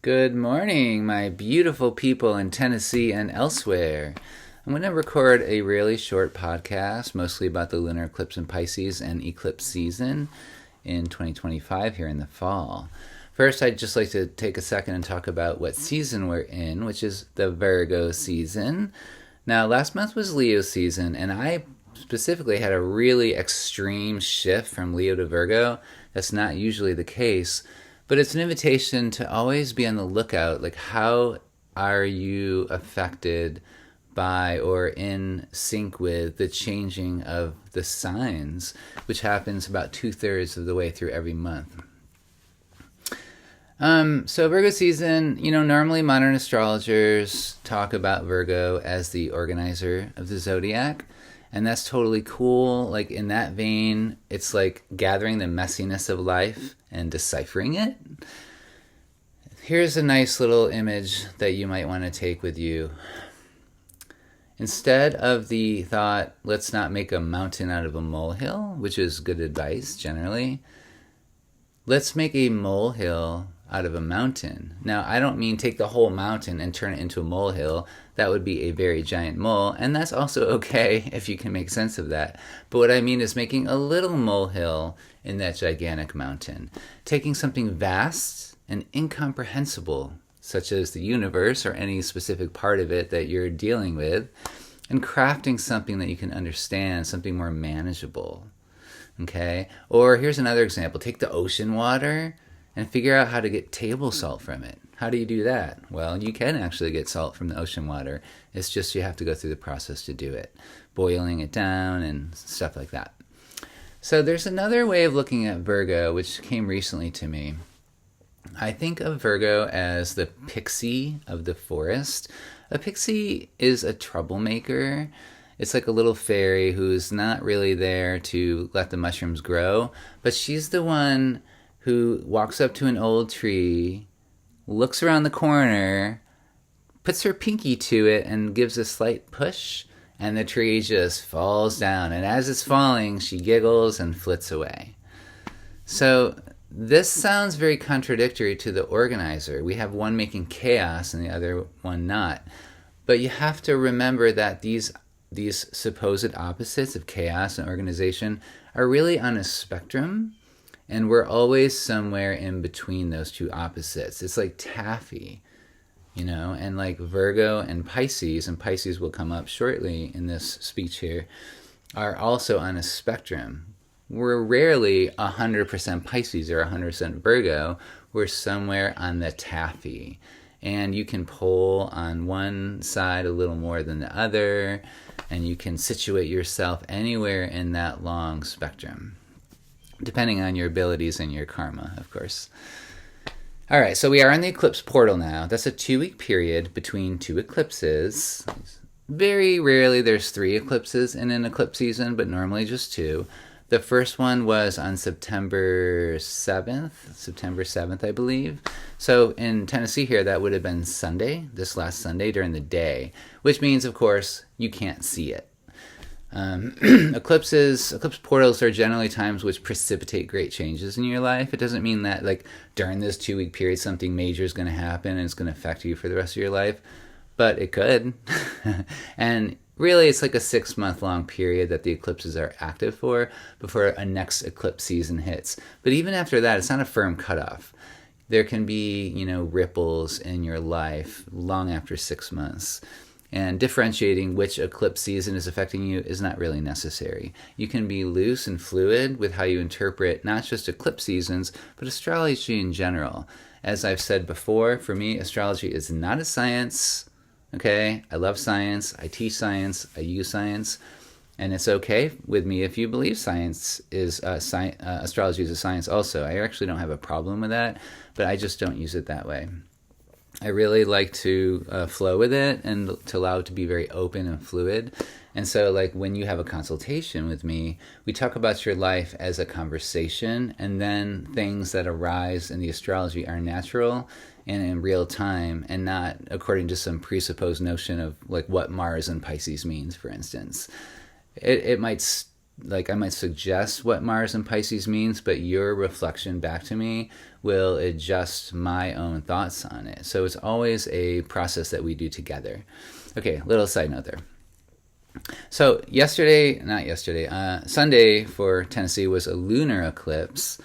Good morning, my beautiful people in Tennessee and elsewhere. I'm going to record a really short podcast, mostly about the lunar eclipse in Pisces and eclipse season in 2025 here in the fall. First, I'd just like to take a second and talk about what season we're in, which is the Virgo season. Now, last month was Leo season, and I specifically had a really extreme shift from Leo to Virgo. That's not usually the case. But it's an invitation to always be on the lookout. Like, how are you affected by or in sync with the changing of the signs, which happens about 2/3 of the way through every month? So Virgo season, normally modern astrologers talk about Virgo as the organizer of the zodiac. And that's totally cool. Like, in that vein, it's like gathering the messiness of life and deciphering it. Here's a nice little image that you might want to take with you. Instead of the thought, let's not make a mountain out of a molehill, which is good advice generally, let's make a molehill out of a mountain. Now, I don't mean take the whole mountain and turn it into a molehill. That would be a very giant mole, and that's also okay if you can make sense of that. But what I mean is making a little molehill in that gigantic mountain. Taking something vast and incomprehensible, such as the universe or any specific part of it that you're dealing with, and crafting something that you can understand, something more manageable. Okay? Or here's another example. Take the ocean water and figure out how to get table salt from it. How do you do that? Well, you can actually get salt from the ocean water. It's just you have to go through the process to do it, boiling it down and stuff like that. So there's another way of looking at Virgo, which came recently to me. I think of Virgo as the pixie of the forest. A pixie is a troublemaker. It's like a little fairy who's not really there to let the mushrooms grow, but she's the one who walks up to an old tree, looks around the corner, puts her pinky to it, and gives a slight push, and the tree just falls down. And as it's falling, she giggles and flits away. So this sounds very contradictory to the organizer. We have one making chaos and the other one not. But you have to remember that these supposed opposites of chaos and organization are really on a spectrum. And we're always somewhere in between those two opposites. It's like taffy, and like Virgo and Pisces will come up shortly in this speech here, are also on a spectrum. We're rarely 100% Pisces or 100% Virgo. We're somewhere on the taffy. And you can pull on one side a little more than the other, and you can situate yourself anywhere in that long spectrum, depending on your abilities and your karma, of course. All right, so we are in the eclipse portal now. That's a 2-week period between two eclipses. Very rarely there's 3 eclipses in an eclipse season, but normally just 2. The first one was on September 7th, I believe. So in Tennessee here, that would have been Sunday, this last Sunday during the day, which means, of course, you can't see it. Eclipse portals are generally times which precipitate great changes in your life. It doesn't mean that like during this 2-week period something major is going to happen and it's going to affect you for the rest of your life, but it could. And really it's like a 6-month long period that the eclipses are active for before a next eclipse season hits. But even after that, it's not a firm cutoff. There can be, ripples in your life long after 6 months. And differentiating which eclipse season is affecting you is not really necessary. You can be loose and fluid with how you interpret not just eclipse seasons, but astrology in general. As I've said before, for me, astrology is not a science. Okay? I love science. I teach science. I use science. And it's okay with me if you believe science is astrology is a science also. I actually don't have a problem with that, but I just don't use it that way. I really like to flow with it and to allow it to be very open and fluid. And so like when you have a consultation with me, we talk about your life as a conversation, and then things that arise in the astrology are natural and in real time and not according to some presupposed notion of like what Mars in Pisces means, for instance. It might like I might suggest what Mars and Pisces means, but your reflection back to me will adjust my own thoughts on it. So it's always a process that we do together. Okay, little side note there. So Sunday for Tennessee was a lunar eclipse.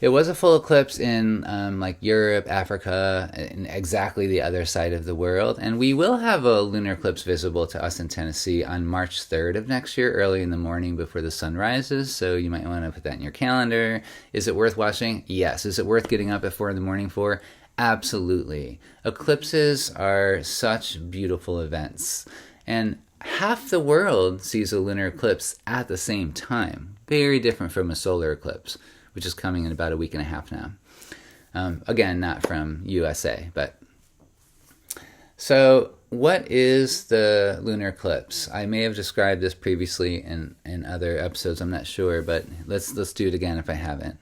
It was a full eclipse in like Europe, Africa, and exactly the other side of the world. And we will have a lunar eclipse visible to us in Tennessee on March 3rd of next year, early in the morning before the sun rises. So you might want to put that in your calendar. Is it worth watching? Yes. Is it worth getting up at 4 in the morning for? Absolutely. Eclipses are such beautiful events. And half the world sees a lunar eclipse at the same time. Very different from a solar eclipse, which is coming in about a week and a half now. Again, not from USA, but... So what is the lunar eclipse? I may have described this previously in other episodes, I'm not sure, but let's do it again if I haven't,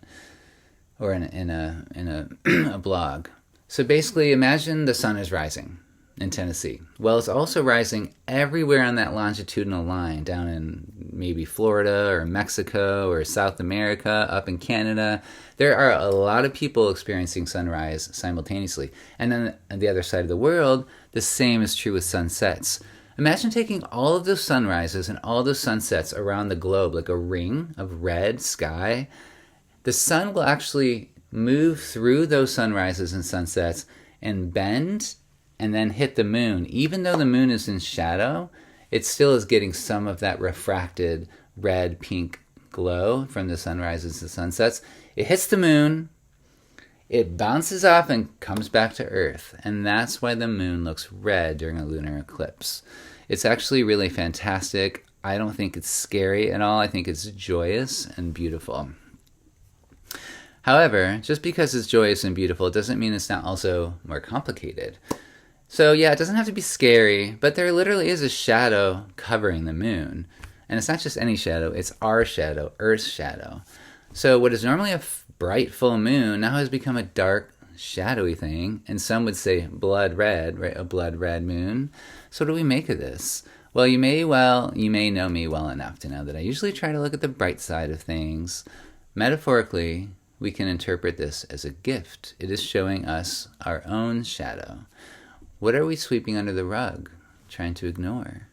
or in a blog. So basically, imagine the sun is rising in Tennessee. Well, it's also rising everywhere on that longitudinal line, down in maybe Florida or Mexico or South America, up in Canada. There are a lot of people experiencing sunrise simultaneously. And then on the other side of the world, the same is true with sunsets. Imagine taking all of those sunrises and all those sunsets around the globe like a ring of red sky. The sun will actually move through those sunrises and sunsets and bend and then hit the moon. Even though the moon is in shadow, it still is getting some of that refracted red, pink glow from the sunrises and sunsets. It hits the moon, it bounces off and comes back to Earth. And that's why the moon looks red during a lunar eclipse. It's actually really fantastic. I don't think it's scary at all. I think it's joyous and beautiful. However, just because it's joyous and beautiful, it doesn't mean it's not also more complicated. So yeah, it doesn't have to be scary, but there literally is a shadow covering the moon. And it's not just any shadow, it's our shadow, Earth's shadow. So what is normally a bright full moon now has become a dark, shadowy thing. And some would say blood red, right? A blood red moon. So what do we make of this? Well, you may know me well enough to know that I usually try to look at the bright side of things. Metaphorically, we can interpret this as a gift. It is showing us our own shadow. What are we sweeping under the rug, trying to ignore?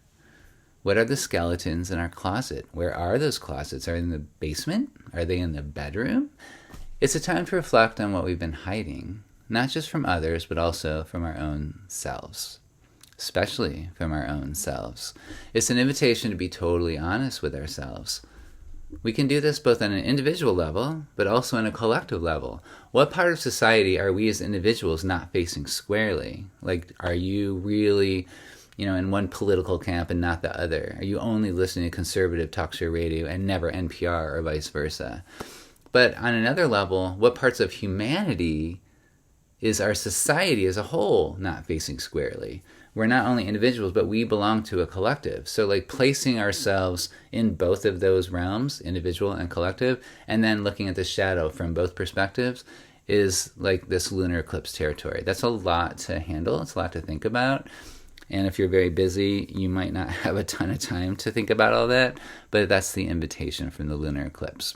What are the skeletons in our closet? Where are those closets? Are they in the basement? Are they in the bedroom? It's a time to reflect on what we've been hiding, not just from others, but also from our own selves, especially from our own selves. It's an invitation to be totally honest with ourselves. We can do this both on an individual level, but also on a collective level. What part of society are we as individuals not facing squarely? Like, are you really, in one political camp and not the other? Are you only listening to conservative talk show radio and never NPR or vice versa? But on another level, what parts of humanity is our society as a whole not facing squarely? We're not only individuals, but we belong to a collective. So like placing ourselves in both of those realms, individual and collective, and then looking at the shadow from both perspectives is like this lunar eclipse territory. That's a lot to handle. It's a lot to think about. And if you're very busy, you might not have a ton of time to think about all that, but that's the invitation from the lunar eclipse.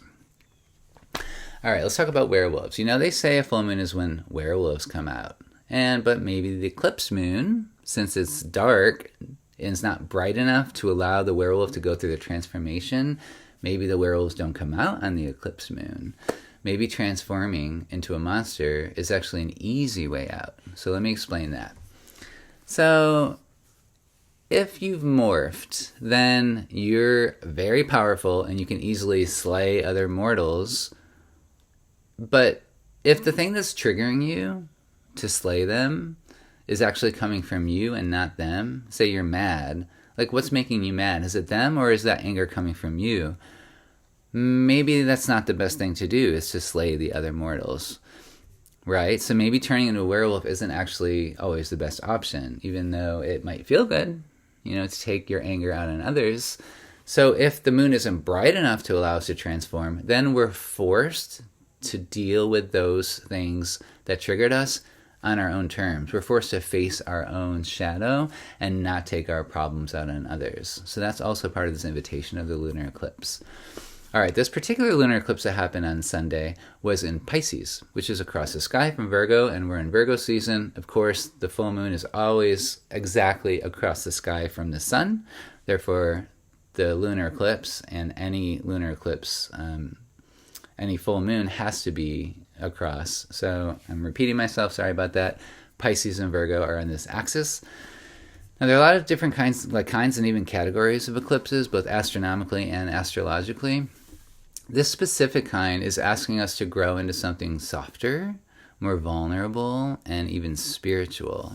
All right, let's talk about werewolves. They say a full moon is when werewolves come out. But maybe the eclipse moon, since it's dark and it's not bright enough to allow the werewolf to go through the transformation, maybe the werewolves don't come out on the eclipse moon. Maybe transforming into a monster is actually an easy way out. So let me explain that. So if you've morphed, then you're very powerful and you can easily slay other mortals. But if the thing that's triggering you to slay them is actually coming from you and not them, say you're mad, like what's making you mad? Is it them or is that anger coming from you? Maybe that's not the best thing to do, is to slay the other mortals, right? So maybe turning into a werewolf isn't actually always the best option, even though it might feel good, to take your anger out on others. So if the moon isn't bright enough to allow us to transform, then we're forced to deal with those things that triggered us on our own terms. We're forced to face our own shadow and not take our problems out on others. So that's also part of this invitation of the lunar eclipse. All right, this particular lunar eclipse that happened on Sunday was in Pisces, which is across the sky from Virgo, and we're in Virgo season. Of course, the full moon is always exactly across the sky from the sun. Therefore, the lunar eclipse and any lunar eclipse, any full moon has to be across. So I'm repeating myself, sorry about that. Pisces and Virgo are on this axis. Now, there are a lot of different kinds and even categories of eclipses, both astronomically and astrologically. This specific kind is asking us to grow into something softer, more vulnerable, and even spiritual.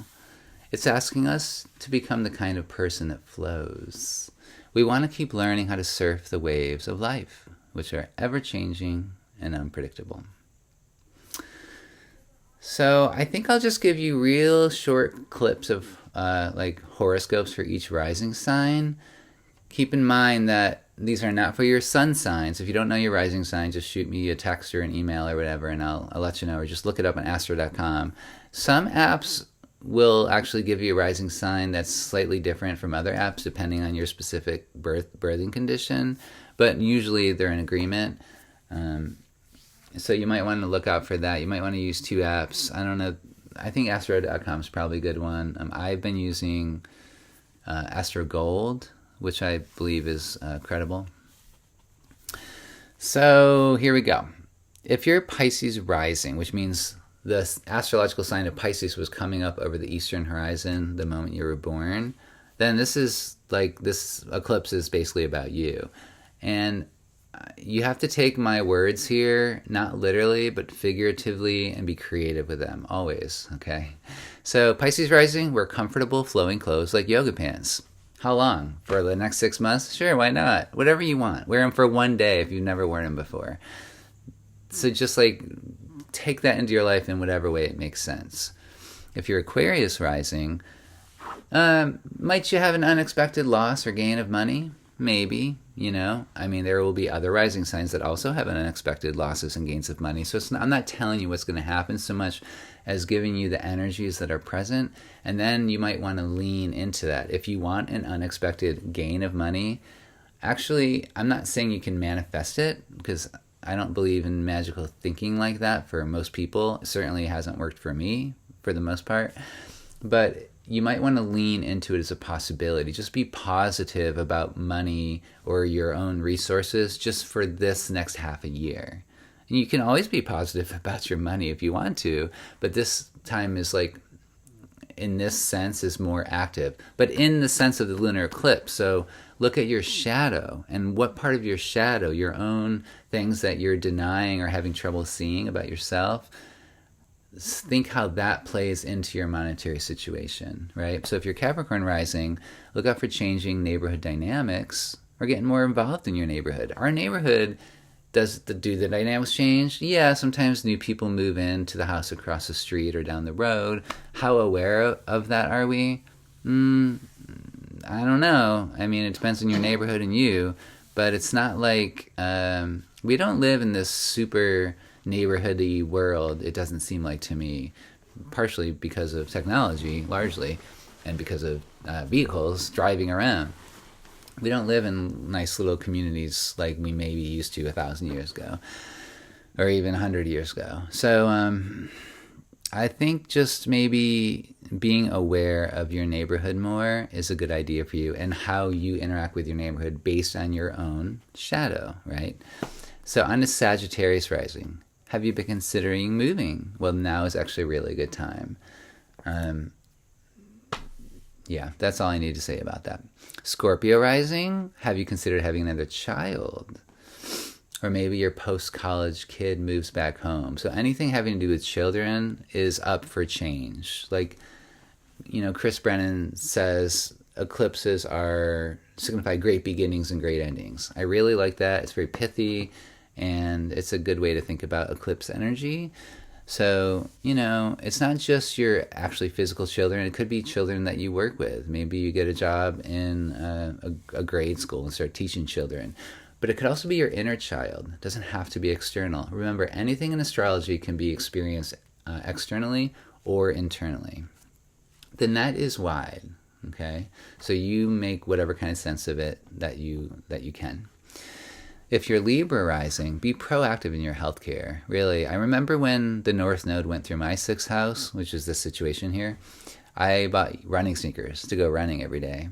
It's asking us to become the kind of person that flows. We want to keep learning how to surf the waves of life, which are ever-changing and unpredictable. So I think I'll just give you real short clips of horoscopes for each rising sign. Keep in mind that these are not for your sun signs. If you don't know your rising sign, just shoot me a text or an email or whatever, and I'll let you know, or just look it up on astro.com. Some apps will actually give you a rising sign that's slightly different from other apps depending on your specific birthing condition, but usually they're in agreement. So you might want to look out for that. You might want to use two apps. I don't know. I think astro.com is probably a good one. I've been using Astro Gold, which I believe is credible. So here we go. If you're Pisces rising, which means the astrological sign of Pisces was coming up over the eastern horizon the moment you were born, then this eclipse is basically about you. And you have to take my words here, not literally, but figuratively, and be creative with them, always, okay? So Pisces rising, wear comfortable, flowing clothes like yoga pants. How long? For the next 6 months? Sure, why not? Whatever you want. Wear them for one day if you've never worn them before. So just take that into your life in whatever way it makes sense. If you're Aquarius rising, might you have an unexpected loss or gain of money? Maybe, there will be other rising signs that also have unexpected losses and gains of money. So I'm not telling you what's going to happen so much as giving you the energies that are present. And then you might want to lean into that. If you want an unexpected gain of money, actually, I'm not saying you can manifest it, because I don't believe in magical thinking like that for most people. It certainly hasn't worked for me for the most part. But you might want to lean into it as a possibility. Just be positive about money or your own resources just for this next half a year. And you can always be positive about your money if you want to, but this time is in this sense, is more active. But in the sense of the lunar eclipse, so look at your shadow and what part of your shadow, your own things that you're denying or having trouble seeing about yourself, think how that plays into your monetary situation, right? So if you're Capricorn rising, look out for changing neighborhood dynamics or getting more involved in your neighborhood. Our neighborhood, do the dynamics change? Yeah, sometimes new people move into the house across the street or down the road. How aware of that are we? I don't know. It depends on your neighborhood and you, but it's not like we don't live in this super neighborhoody world, it doesn't seem like to me, partially because of technology, largely, and because of vehicles driving around. We don't live in nice little communities like we maybe used to 1,000 years ago, or even 100 years ago. So I think just maybe being aware of your neighborhood more is a good idea for you, and how you interact with your neighborhood based on your own shadow, right? So on a Sagittarius rising, have you been considering moving? Well, now is actually a really good time. Yeah, that's all I need to say about that. Scorpio rising, have you considered having another child? Or maybe your post-college kid moves back home. So anything having to do with children is up for change. Chris Brennan says eclipses signify great beginnings and great endings. I really like that. It's very pithy, and it's a good way to think about eclipse energy. So, it's not just your actually physical children. It could be children that you work with. Maybe you get a job in a grade school and start teaching children. But it could also be your inner child. It doesn't have to be external. Remember, anything in astrology can be experienced externally or internally. The net is wide, okay? So you make whatever kind of sense of it that you can. If you're Libra rising, be proactive in your healthcare. Really, I remember when the North Node went through my 6th house, which is the situation here, I bought running sneakers to go running every day.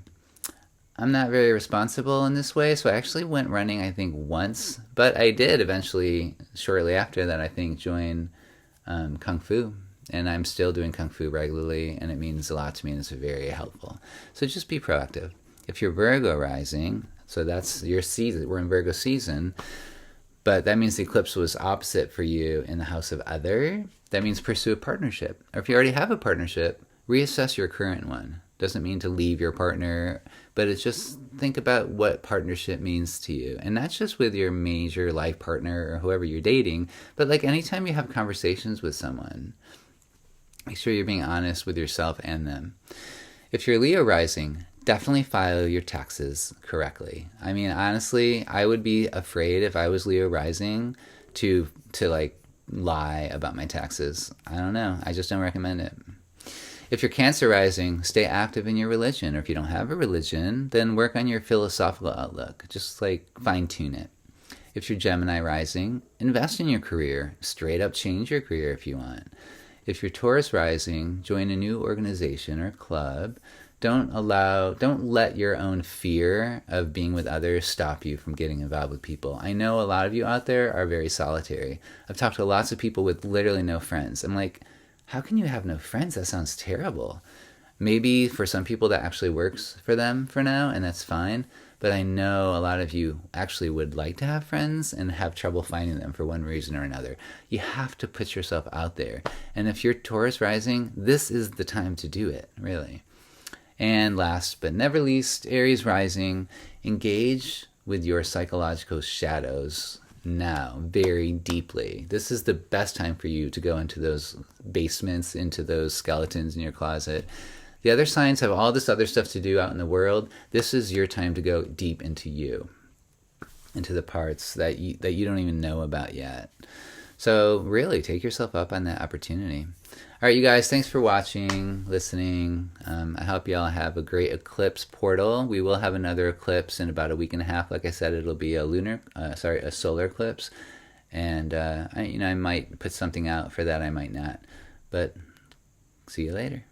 I'm not very responsible in this way, so I actually went running, I think, once. But I did eventually, shortly after that, I think, join Kung Fu. And I'm still doing Kung Fu regularly, and it means a lot to me, and it's very helpful. So just be proactive. If you're Virgo rising, so that's your season. We're in Virgo season, but that means the eclipse was opposite for you in the house of other. That means pursue a partnership. Or if you already have a partnership, reassess your current one. Doesn't mean to leave your partner, but it's just think about what partnership means to you. And not just with your major life partner or whoever you're dating, but like anytime you have conversations with someone, make sure you're being honest with yourself and them. If you're Leo rising, definitely file your taxes correctly. I mean, honestly, I would be afraid if I was Leo rising to like lie about my taxes. I don't know. I just don't recommend it. If you're Cancer rising, stay active in your religion. Or if you don't have a religion, then work on your philosophical outlook. Just like fine tune it. If you're Gemini rising, invest in your career. Straight up change your career if you want. If you're Taurus rising, join a new organization or club. Don't let your own fear of being with others stop you from getting involved with people. I know a lot of you out there are very solitary. I've talked to lots of people with literally no friends. I'm like, how can you have no friends? That sounds terrible. Maybe for some people that actually works for them for now, and that's fine. But I know a lot of you actually would like to have friends and have trouble finding them for one reason or another. You have to put yourself out there. And if you're Taurus rising, this is the time to do it, really. And last but never least, Aries rising, engage with your psychological shadows now very deeply. This is the best time for you to go into those basements, into those skeletons in your closet. The other signs have all this other stuff to do out in the world. This is your time to go deep into you, into the parts that you don't even know about yet. So really take yourself up on that opportunity. All right, you guys, thanks for watching, listening. I hope you all have a great eclipse portal. We will have another eclipse in about a week and a half. Like I said, it'll be a solar eclipse. And I might put something out for that. I might not. But see you later.